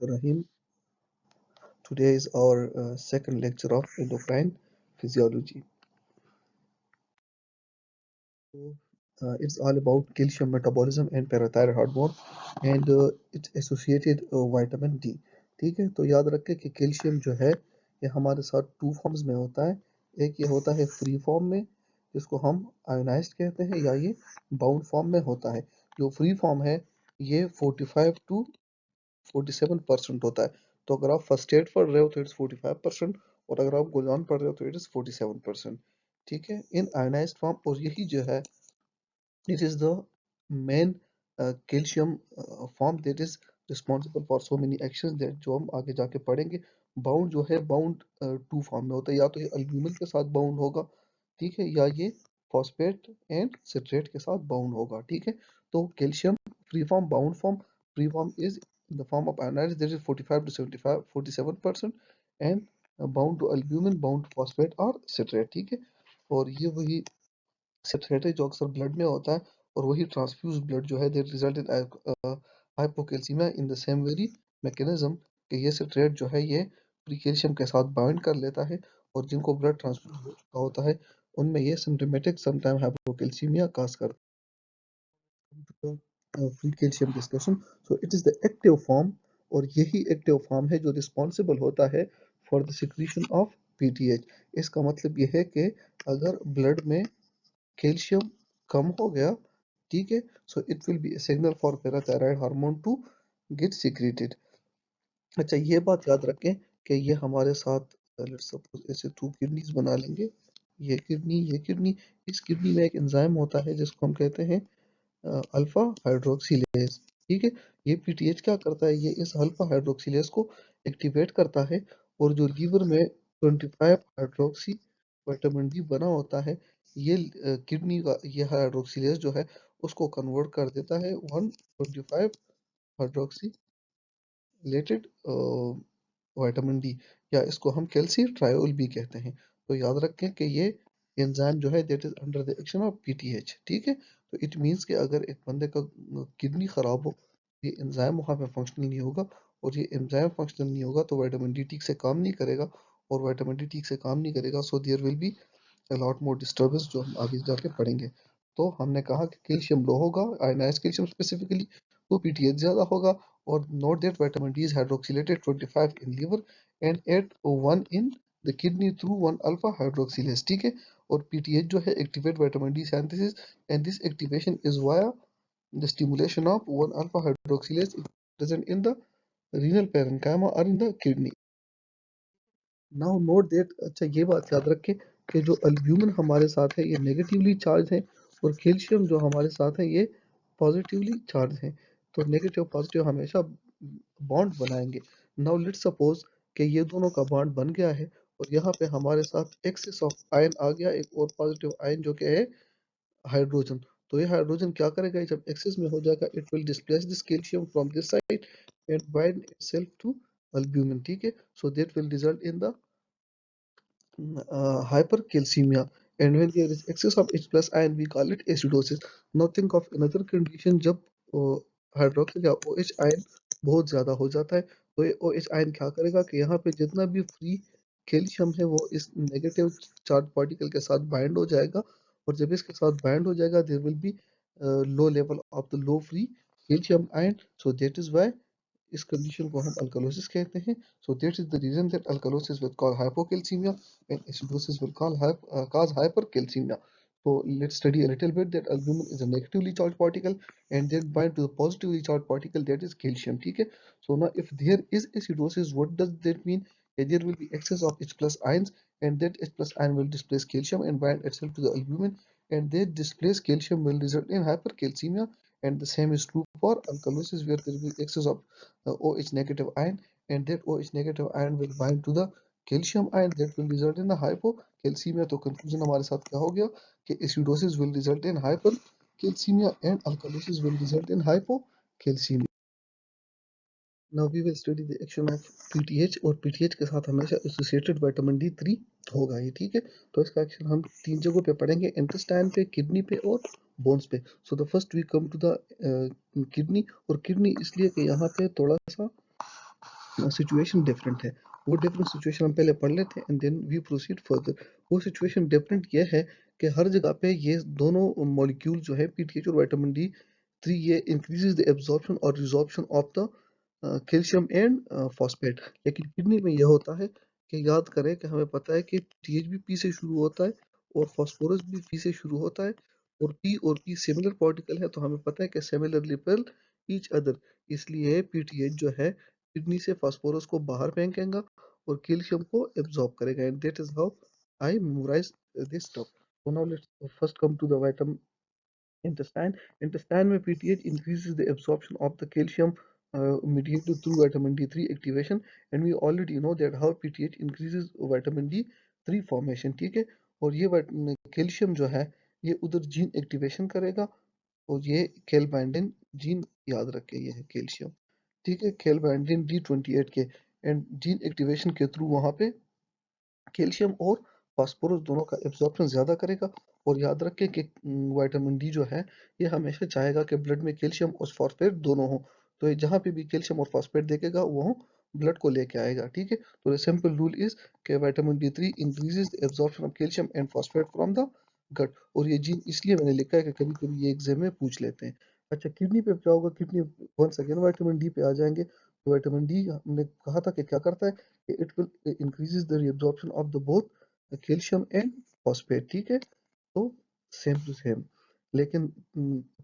Rahim. Today is our second lecture of endocrine physiology. So, it's all about calcium metabolism and parathyroid hormone and it's associated vitamin D. ठीक है, तो याद रखें कि calcium जो है ये हमारे साथ टू फॉर्म्स में होता है. एक ये होता है फ्री फॉर्म में जिसको हम आयोनाइज्ड कहते हैं, या ये बाउंड फॉर्म में होता है. जो फ्री फॉर्म है ये 45 टू 47% होता है. तो अगर आप फर्स्ट एड पढ़ रहे हो तो इट्स 45%, और अगर आप गोल्ड पढ़ रहे हो तो इट इज 47%. ठीक है, इन आयोनाइज्ड फॉर्म. और यही जो है it is the main calcium form that is responsible for so many actions that जो हम आगे जाके पढ़ेंगे. बाउंड जो है बाउंड टू फॉर्म में होता है, या तो ये अल्ब्यूमिन के साथ बाउंड होगा, ठीक है, या ये फॉस्फेट एंड सिट्रेट के साथ बाउंड होगा. ठीक है, तो calcium free form, bound form. Free form is in the form of ionized, that is 45 to 75 47%, and bound to albumin, bound to phosphate or citrate. ठीक है, और ये वही सेटेलाइट जो अक्सर ब्लड में होता है, और वही ट्रांसफ्यूज ब्लड जो है that result in hypocalcaemia in the same very mechanism कि ये सेटेलाइट जो है ये प्री कैल्शियम के साथ बाइंड कर लेता है, और जिनको ब्लड ट्रांसफ्यूज हो चुका होता है उनमें ये सिम्टोमेटिक समटाइम हाइपोकैल्सीमिया काज करता है. Free calcium discussion. So it is the active form, और यही एक्टिव फॉर्म है जो रिस्पॉन्सिबल होता है for the secretion of PTH. इसका मतलब ये है कि अगर ब्लड में कैल्शियम कम हो गया, ठीक है, so it will be a signal for parathyroid hormone to get secreted. अच्छा, ये बात याद रखें कि ये हमारे साथ लेट्स सपोज ऐसे टू किडनीज बना लेंगे, ये किडनी, ये किडनी. इस किडनी में एक एंजाइम होता है जिसको हम कहते हैं अल्फा हाइड्रोक्सिलेज. ठीक है, ये पीटीएच क्या करता है, ये इस अल्फा हाइड्रोक्सिलेज को एक्टिवेट करता है, और जो लीवर में 25 हाइड्रोक्सी विटामिन डी बना होता है, ये किडनी का ये हाइड्रोक्सिलेज जो है उसको कन्वर्ट कर देता है 125 हाइड्रोक्सी रिलेटेड विटामिन डी, या इसको हम कैल्सी ट्रायोल भी कहते हैं. तो याद रखें कि ये एंजाइम जो है that is under the action of PTH. ठीक है, तो इट मींस कि अगर एक बंदे का किडनी खराब हो, ये एंजाइम वहाँ पे फंक्शनल नहीं होगा, और ये एंजाइम फंक्शनल नहीं होगा तो विटामिन डी ठीक से काम नहीं करेगा, और विटामिन डी ठीक से काम नहीं करेगा so there will be a lot more disturbance जो हम आगे जाके पढ़ेंगे. तो हमने कहा कि कैल्शियम लो होगा, आयनाइज्ड कैल्शियम स्पेसिफिकली, तो पीटीएच ज्यादा होगा. और note that vitamin D is hydroxylated 25 in liver and at 1 in the kidney through 1 alpha hydroxylase. ठीक है, और पीटीएच जो है activate vitamin D synthesis, and this activation is via the stimulation of 1 alpha hydroxylase present in the renal parenchyma or in the kidney. Now note that. अच्छा, ये बात याद रखें कि जो अल्ब्यूमिन हमारे साथ है ये नेगेटिवली चार्ज है, और कैल्शियम जो हमारे साथ है ये पॉजिटिवली चार्ज है. तो नेगेटिव पॉजिटिव हमेशा बॉन्ड बनाएंगे. नाउ लेट्स सपोज कि ये दोनों का बॉन्ड बन गया है, और यहाँ पे हमारे साथ एक्सेस ऑफ आयन आ गया, एक और पॉजिटिव आयन जो कि है हाइड्रोजन. तो ये हाइड्रोजन क्या करेगा, जब एक्सेस में हो जाएगा it will displace this calcium from this side and bind itself to albumin. ठीक है, so that will result in the hypercalcemia, and when there is excess of H plus ion we call it acidosis. Now think of another condition जब hydroxyl या OH ion बहुत ज़्यादा हो जाता है, तो ये OH आयन क्या करेगा कि यहाँ पे जितना भी फ्री कैल्शियम है वो इस नेगेटिव चार्ज पार्टिकल के साथ बाइंड हो जाएगा, और जब इसके साथ बाइंड हो जाएगा there will be low level of the low free calcium ion. So that is why इस कंडीशन को हम अल्कलोसिस कहते हैं. So that is the reason that alkalosis will call hypocalcemia and acidosis will cause hypercalcemia. So let's study a little bit that albumin is a negatively charged particle and then bind to the positively charged particle that is calcium. ठीक है, so now if there is acidosis, what does that mean? There will be excess of H plus ions, and that H plus ion will displace calcium and bind itself to the albumin, and that displaced calcium will result in hypercalcemia. And the same is true for alkalosis, where there will be excess of OH negative ion, and that OH negative ion will bind to the calcium ion that will result in the hypocalcemia. तो conclusion हमारे साथ क्या हो गया कि acidosis will result in hypercalcemia and alkalosis will result in hypocalcemia. Now we will study the action of PTH, और PTH के साथ हमेशा associated vitamin D3 होगा ये. ठीक है, तो इसका एक्शन हम तीन जगहों पे पढ़ेंगे, इंटेस्टाइन पे, किडनी पे और बोन्स पे. So the first we come to the kidney, और किडनी इसलिए कि यहाँ पे थोड़ा सा सिचुएशन डिफरेंट है। वो डिफरेंट सिचुएशन हम पहले पढ़ लेते हैं and then we proceed further. वो सिचुएशन डिफरेंट ये है कि हर जगह पे ये दोनों मॉलिक्यूल जो है पीटीएच और विटामिन डी 3 ये इंक्रीजेस द एब्जॉर्प्शन और resorption of the calcium and phosphate. लेकिन किडनी में यह होता है कि याद करें कि हमें पता है कि टीएच भी पी से शुरू होता है और फास्फोरस भी पी से शुरू होता है और पी सिमिलर पार्टिकल है, तो हमें पता है कि सिमिलर रिपेल ईच अदर। इसलिए पीटीएच जो है किडनी से फास्फोरस को बाहर फेंकेगा और कैल्शियम को एब्जॉर्ब करेगा and that is how I memorize this stuff. So now let's first come to the vitamin intestine. Intestine में PTH increases the absorption of the calcium mediated through vitamin D3 activation, and we already know that how PTH increases vitamin D3 formation, ठीक है। और ये calcium जो है ये उधर gene activation करेगा और ये कैलबाइंडिन जीन, याद रखे ये है कैल्शियम, ठीक है, कैलबाइंडिन D28 के एंड जीन एक्टिवेशन के थ्रू वहां पे कैल्शियम और फास्फोरस दोनों का एब्जॉर्प्शन ज़्यादा करेगा। और याद रखें कि विटामिन डी जो है ये हमेशा चाहेगा कि ब्लड में कैल्शियम और फॉस्फेट दोनों हो, तो ये जहाँ पे भी कैल्शियम और फॉस्फेट देखेगा वो ब्लड को लेके आएगा, ठीक है। तो द सिंपल रूल इज कि vitamin D 3 increases the absorption of calcium and phosphate from the gut. और ये जीन इसलिए मैंने लिखा है कि कभी कभी ये एग्जाम में पूछ लेते हैं। अच्छा, किडनी पे क्या होगा, kidney once again vitamin D पे आ जाएंगे। तो विटामिन डी हमने कहा था कि क्या करता है, it will increases the reabsorption of the both calcium and phosphate, ठीक है। तो सेम टू सेम। लेकिन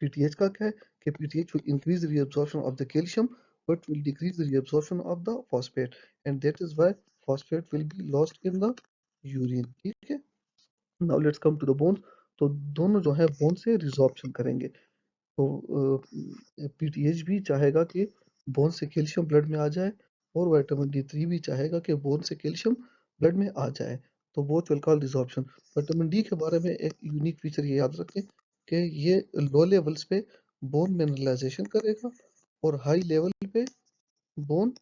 पीटीएच का क्या है कि PTH will increase the reabsorption of the calcium but will decrease the reabsorption of the phosphate, and that is why phosphate will be lost in the urine, ठीक है। now let's come to the bones। तो दोनों जो है bone से resorption करेंगे। तो PTH भी चाहेगा कि बोन से कैल्शियम ब्लड में आ जाए और विटामिन डी 3 भी चाहेगा कि बोन से कैल्शियम ब्लड में आ जाए। तो both will call resorption. Vitamin D के बारे में एक यूनिक फीचर ये याद रखें कि ये लो लेवल्स पे बोन मिनरलाइजेशन करेगा और हाई लेवल पे बोन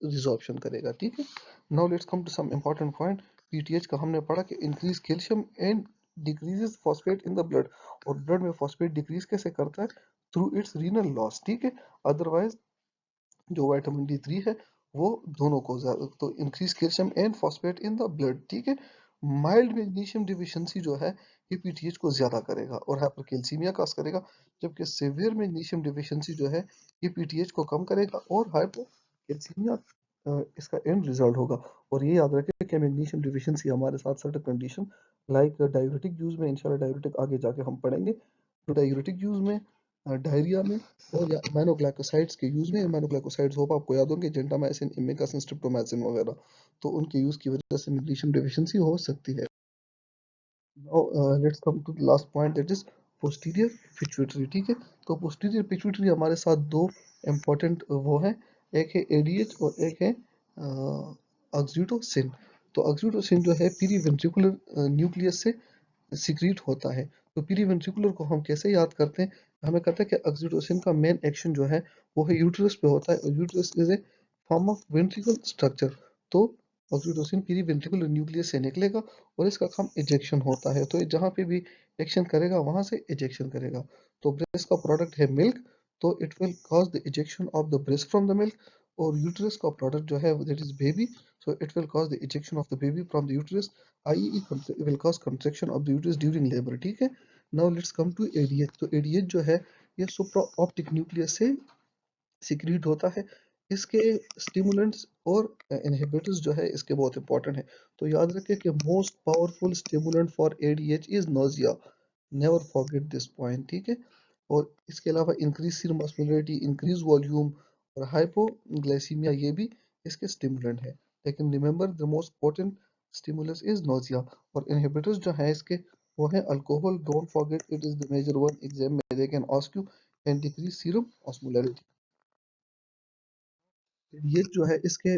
रिजॉर्प्शन करेगा, ठीक है। Now let's come to some important point. PTH का हमने पढ़ा कि increase calcium and decreases phosphate in the blood. और ब्लड में फॉस्फेट डिक्रीज कैसे करता है, थ्रू इट्स रीनल लॉस, ठीक है। अदरवाइज जो विटामिन डी 3 है वो दोनों को तो increase calcium and phosphate in the blood, ठीक है। माइल्ड मैग्नीशियम डिफिशियंसी जो है ये पीटीएच को ज्यादा करेगा और हाइपरकैल्सीमिया काज करेगा, जबकि सीवियर मैग्नीशियम डिफिशियंसी जो है ये पीटीएच को कम करेगा और हाइपोकैल्सीमिया इसका एंड रिजल्ट होगा। और ये याद रखें कि मैग्नीशियम डिफिशियंसी हमारे साथ certain condition like diabetic use में, इंशाल्लाह डायबिटिक आगे जाके हम पढ़ेंगे, तो डायबिटिक यूज में, डायरिया में और या इम्यूनोग्लाइकोसाइड्स के यूज में। इम्यूनोग्लाइकोसाइड्स होप आपको याद होंगे, जेंटामाइसिन, इमिकासिन, स्ट्रिप्टोमाइसिन वगैरह। तो उनके यूज की वजह से मैग्नीशियम डेफिशिएंसी हो सकती है। Now let's come to the last point, that is posterior pituitary, ठीक है। तो पोस्टीरियर पिट्यूटरी हमारे साथ दो इम्पोर्टेंट वो है, एक है एडीएच और एक है ऑक्सीटोसिन। तो ऑक्सीटोसिन जो है पीरीवेंट्रिकुलर न्यूक्लियस से सिक्रीट होता है। तो पीरीवेंट्रिकुलर को हम कैसे याद करते हैं, हमें कहते हैं कि ऑक्सीटोसिन का मेन एक्शन जो है वो है यूट्रस पे होता है और uterus is a form of ventricle structure. तो ऑक्सीटोसिन पीरीवेंट्रिकुलर न्यूक्लियस से निकलेगा और इसका काम इजेक्शन होता है। तो ये जहाँ पे भी एक्शन करेगा वहां से इजेक्शन करेगा। तो ब्रेस्ट का प्रोडक्ट है मिल्क, तो it will cause the ejection of the breast from the milk. और यूट्रस का प्रोडक्ट जो है that is baby, so it will cause the ejection of the baby from the uterus, i.e. it will cause contraction of the uterus during labor, ठीक है। now let's come to ADH। तो ADH जो है ये सुप्रा optic nucleus से secrete होता है। इसके स्टिमुलेंट्स और इनहिबिटर्स जो है इसके बहुत इंपॉर्टेंट है। तो याद रखें कि most powerful stimulant for ADH is nausea, never forget this point, ठीक है। और इसके अलावा increase serum osmolarity, increase volume और हाइपोग्लाइसीमिया ये भी इसके स्टिमुलेंट है। लेकिन remember the most potent stimulus is nausea. और इनहिबिटर्स जो है इसके वो है alcohol, don't forget it is the major one, exam में they can ask you, and decrease serum osmolarity. ये जो है इसके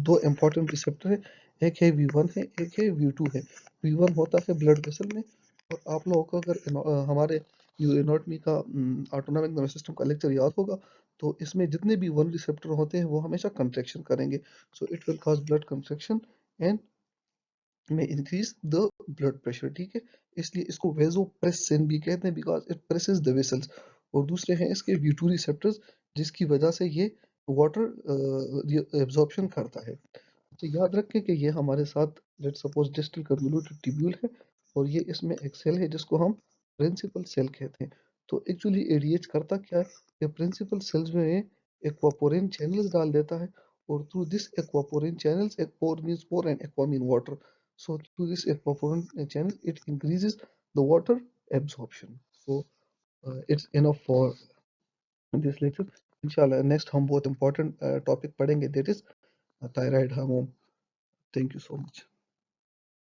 दो इम्पोर्टेंट रिसेप्टर है, एक है V1 है, एक है V2 है। V1 होता है ब्लड वेसल में। और आप लोगों को अगर हमारे एनाटॉमी का ऑटोनॉमिक नर्वस सिस्टम का लेक्चर याद होगा, तो इसमें जितने भी वन रिसेप्टर होते हैं वो हमेशा कंट्रैक्शन करेंगे, so it will cause blood contraction and में इंक्रीज द ब्लड प्रेशर, ठीक है। इसलिए इसको वेसोप्रेसिन भी कहते हैं because it presses the vessels. और दूसरे हैं इसके V2 रिसेप्टर्स, जिसकी वजह से ये वाटर एब्जॉर्प्शन करता है। तो याद रखें कि ये हमारे साथ let suppose distal convoluted tubule है और ये इसमें एक सेल है जिसको हम प्रिंसिपल सेल कहते हैं। तो एक्चुअली एडीएच करता क्या है, ये प्रिंसिपल सेल्स में एक्वापोरिन चैनल्स डाल देता है और through this aquaporin channels, aquapore means pore and aqua mean water, so through this aquaporin channel it increases the water absorption. So it's enough for this lecture. Inshallah next हम बहुत important topic पढ़ेंगे, that is thyroid hormone. Thank you so much.